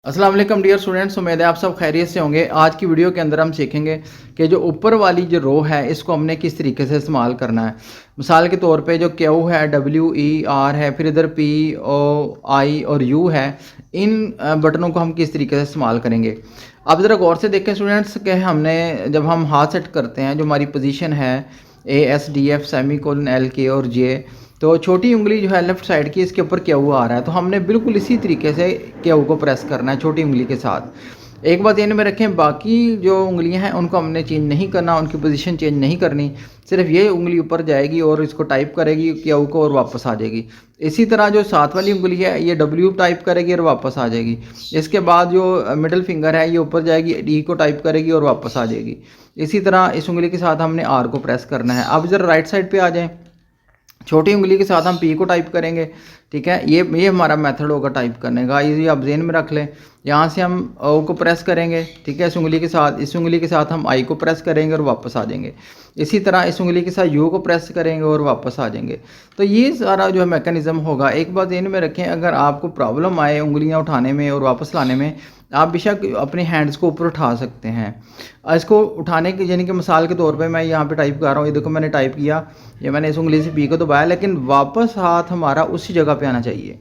अस्सलाम वालेकुम dear students, उम्मीद है आप सब खैरियत से होंगे। आज की वीडियो के अंदर हम सीखेंगे कि जो ऊपर वाली जो रो है इसको हमने किस तरीके से इस्तेमाल करना है। मिसाल के तौर पे जो क्यू है, डब्ल्यू ई आर है, फिर इधर पी ओ आई और यू है, इन बटनों को हम किस तरीके से इस्तेमाल करेंगे। अब ज़रा गौर से देखें स्टूडेंट्स कि हमने जब हम हाथ सेट करते हैं, जो हमारी पोजीशन है A S D F semi colon L के और जे, तो छोटी उंगली जो है लेफ़्ट साइड की, इसके ऊपर क्यू आ रहा है, तो हमने बिल्कुल इसी तरीके से क्यू को प्रेस करना है छोटी उंगली के साथ। एक बात ध्यान में रखें, बाकी जो उंगलियां हैं उनको हमने चेंज नहीं करना, उनकी पोजीशन चेंज नहीं करनी। सिर्फ ये उंगली ऊपर जाएगी और इसको टाइप करेगी क्यू को और वापस आ जाएगी। इसी तरह जो साथ वाली उंगली है ये डब्ल्यू टाइप करेगी और वापस आ जाएगी। इसके बाद जो मिडिल फिंगर है ये ऊपर जाएगी, डी को टाइप करेगी और वापस आ जाएगी। इसी तरह इस उंगली के साथ हमने आर को प्रेस करना है। अब ज़रा राइट साइड पे आ जाएं, छोटी उंगली के साथ हम पी को टाइप करेंगे। ठीक है, ये हमारा मेथड होगा टाइप करने का, ये आप जेन में रख लें। यहाँ से हम ओ को प्रेस करेंगे, ठीक है, इस उंगली के साथ। इस उंगली के साथ हम आई को प्रेस करेंगे और वापस आ जाएंगे। इसी तरह इस उंगली के साथ यू को प्रेस करेंगे और वापस आ जाएंगे। तो ये सारा जो है मैकेनिज़्म होगा। एक बात जेन में रखें, अगर आपको प्रॉब्लम आए उंगलियाँ उठाने में और वापस लाने में, आप बेशक अपने हैंड्स को ऊपर उठा सकते हैं। इसको उठाने की यानी कि मिसाल के तौर पे मैं यहाँ पे टाइप कर रहा हूँ, ये देखो मैंने टाइप किया, ये मैंने इस उंगली से पी को दबाया, लेकिन वापस हाथ हमारा उसी जगह पे आना चाहिए।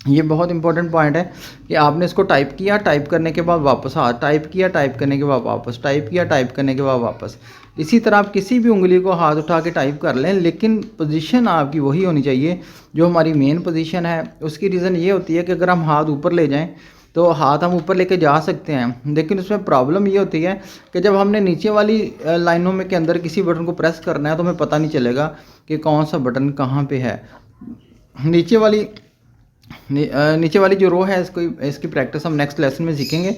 ये बहुत इंपॉर्टेंट पॉइंट है कि आपने इसको टाइप किया, टाइप करने के बाद वापस हाथ टाइप किया, टाइप करने के बाद वापस टाइप किया, टाइप करने के बाद वापस। इसी तरह आप किसी भी उंगली को हाथ उठा के टाइप कर लें, लेकिन पोजीशन आपकी वही होनी चाहिए जो हमारी मेन पोजीशन है। उसकी रीज़न ये होती है कि अगर हम हाथ ऊपर ले जाएं तो हाथ हम ऊपर लेके जा सकते हैं, लेकिन उसमें प्रॉब्लम ये होती है कि जब हमने नीचे वाली लाइनों में के अंदर किसी बटन को प्रेस करना है तो हमें पता नहीं चलेगा कि कौन सा बटन कहाँ पे है। नीचे वाली नीचे वाली जो रो है इसकी प्रैक्टिस हम नेक्स्ट लेसन में सीखेंगे।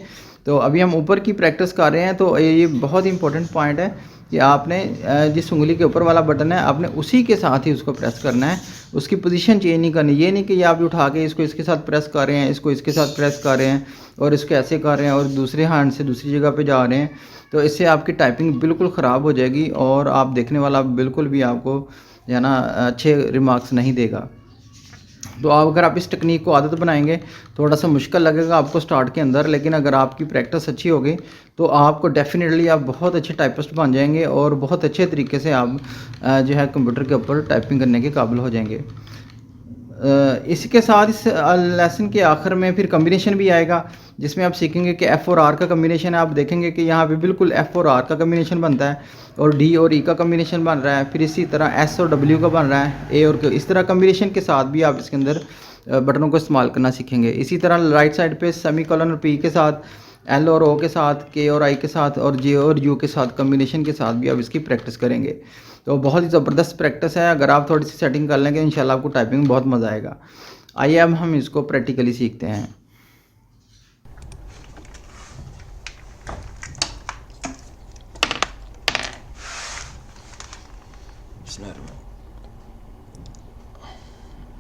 तो अभी हम ऊपर की प्रैक्टिस कर रहे हैं। तो ये बहुत इंपॉर्टेंट पॉइंट है कि आपने जिस उंगली के ऊपर वाला बटन है आपने उसी के साथ ही उसको प्रेस करना है, उसकी पोजीशन चेंज नहीं करनी। ये नहीं कि ये आप उठा के इसको इसके साथ प्रेस कर रहे हैं, इसको इसके साथ प्रेस कर रहे हैं और इसको ऐसे कर रहे हैं और दूसरे हैंड से दूसरी जगह पे जा रहे हैं। तो इससे आपकी टाइपिंग बिल्कुल ख़राब हो जाएगी और आप देखने वाला बिल्कुल भी आपको जो ना अच्छे रिमार्क्स नहीं देगा। तो आप अगर आप इस टेक्निक को आदत बनाएंगे, थोड़ा सा मुश्किल लगेगा आपको स्टार्ट के अंदर, लेकिन अगर आपकी प्रैक्टिस अच्छी होगी तो आपको डेफिनेटली आप बहुत अच्छे टाइपिस्ट बन जाएंगे और बहुत अच्छे तरीके से आप जो है कंप्यूटर के ऊपर टाइपिंग करने के काबिल हो जाएंगे। इसके साथ इस लेसन के आखिर में फिर कम्बिनेशन भी आएगा, जिसमें आप सीखेंगे कि एफ़ और आर का कम्बिनेशन है। आप देखेंगे कि यहाँ पे बिल्कुल एफ़ और आर का कम्बिनेशन बनता है और डी और ई का कम्बिनेशन बन रहा है। फिर इसी तरह एस और डब्ल्यू का बन रहा है, ए और के। इस तरह कम्बिनेशन के साथ भी आप इसके अंदर बटनों को इस्तेमाल करना सीखेंगे। इसी तरह राइट साइड पे सेमी कॉलन और पी के साथ, एल और ओ के साथ, के और आई के साथ और जे और यू के साथ कम्बिनेशन के साथ भी आप इसकी प्रैक्टिस करेंगे। तो बहुत ही ज़बरदस्त प्रैक्टिस है। अगर आप थोड़ी सी सेटिंग कर लेंगे इंशाल्लाह आपको टाइपिंग में बहुत मज़ा आएगा। आइए अब हम इसको प्रैक्टिकली सीखते हैं।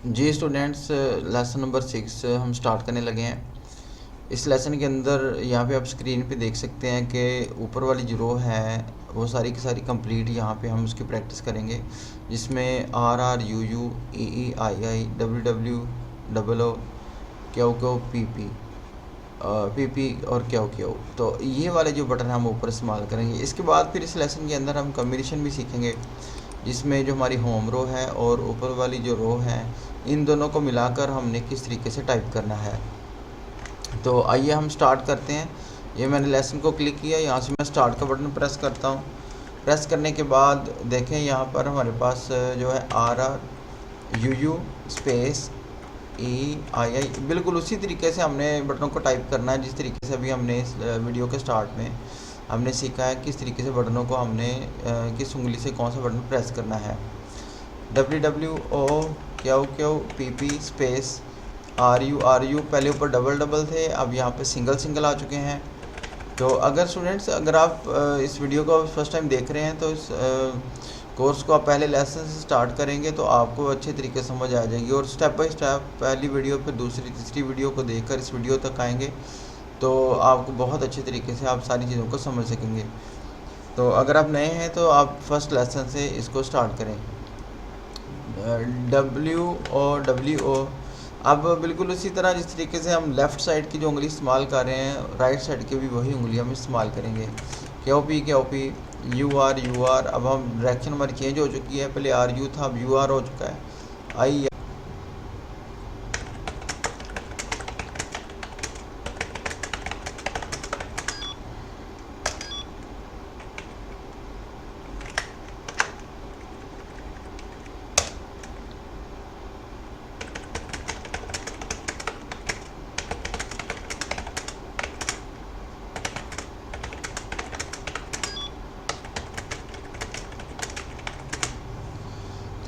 जी स्टूडेंट्स, लेसन नंबर 6 हम स्टार्ट करने लगे हैं। इस लेसन के अंदर यहाँ पे आप स्क्रीन पे देख सकते हैं कि ऊपर वाली जो रो है वो सारी की सारी कंप्लीट यहाँ पे हम उसकी प्रैक्टिस करेंगे, जिसमें R R U U E E I I W W double O Q Q P P P P और क्यू क्यू। तो ये वाले जो बटन हम ऊपर इस्तेमाल करेंगे। इसके बाद फिर इस लेसन के अंदर हम कम्बिनेशन भी सीखेंगे, जिसमें जो हमारी होम रो है और ऊपर वाली जो रो है इन दोनों को मिलाकर हमने किस तरीके से टाइप करना है। तो आइए हम स्टार्ट करते हैं। ये मैंने लेसन को क्लिक किया, यहाँ से मैं स्टार्ट का बटन प्रेस करता हूँ। प्रेस करने के बाद देखें यहाँ पर हमारे पास जो है R R U U space E I I, बिल्कुल उसी तरीके से हमने बटनों को टाइप करना है जिस तरीके से अभी हमने इस वीडियो के स्टार्ट में हमने सीखा है किस तरीके से बटनों को हमने किस उंगली से कौन सा बटन प्रेस करना है। W W O Q Q P P space R U पहले ऊपर डबल डबल थे, अब यहाँ पे सिंगल सिंगल आ चुके हैं। तो अगर स्टूडेंट्स अगर आप इस वीडियो को फर्स्ट टाइम देख रहे हैं तो इस कोर्स को आप पहले लेसन से स्टार्ट करेंगे तो आपको अच्छे तरीके से समझ आ जाएगी, और स्टेप बाय स्टेप पहली वीडियो फिर दूसरी तीसरी वीडियो को देखकर इस वीडियो तक आएंगे तो आपको बहुत अच्छे तरीके से आप सारी चीज़ों को समझ सकेंगे। तो अगर आप नए हैं तो आप फर्स्ट लेसन से इसको स्टार्ट करें। डब्ल्यू ओ अब बिल्कुल उसी तरह जिस तरीके से हम लेफ़्ट साइड की जो उंगली इस्तेमाल कर रहे हैं, राइट साइड की भी वही उंगली हम इस्तेमाल करेंगे। के ओ पी यू आर। अब हम डायरेक्शन हमारी चेंज हो चुकी है, पहले आर यू था, अब यू आर हो चुका है। आई।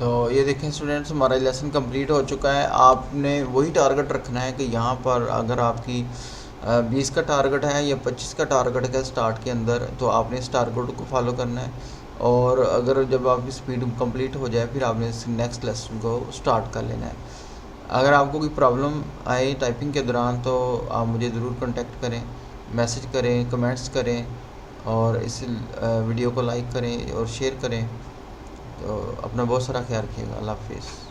तो ये देखें स्टूडेंट्स, हमारा लेसन कंप्लीट हो चुका है। आपने वही टारगेट रखना है कि यहाँ पर अगर आपकी 20 का टारगेट है या 25 का टारगेट है स्टार्ट के अंदर, तो आपने इस टारगेट को फॉलो करना है। और अगर जब आपकी स्पीड कंप्लीट हो जाए फिर आपने नेक्स्ट लेसन को स्टार्ट कर लेना है। अगर आपको कोई प्रॉब्लम आए टाइपिंग के दौरान तो आप मुझे ज़रूर कांटेक्ट करें, मैसेज करें, कमेंट्स करें, और इस वीडियो को लाइक करें और शेयर करें। तो अपना बहुत सारा ख्याल रखिएगा। अल्लाह हाफिज़।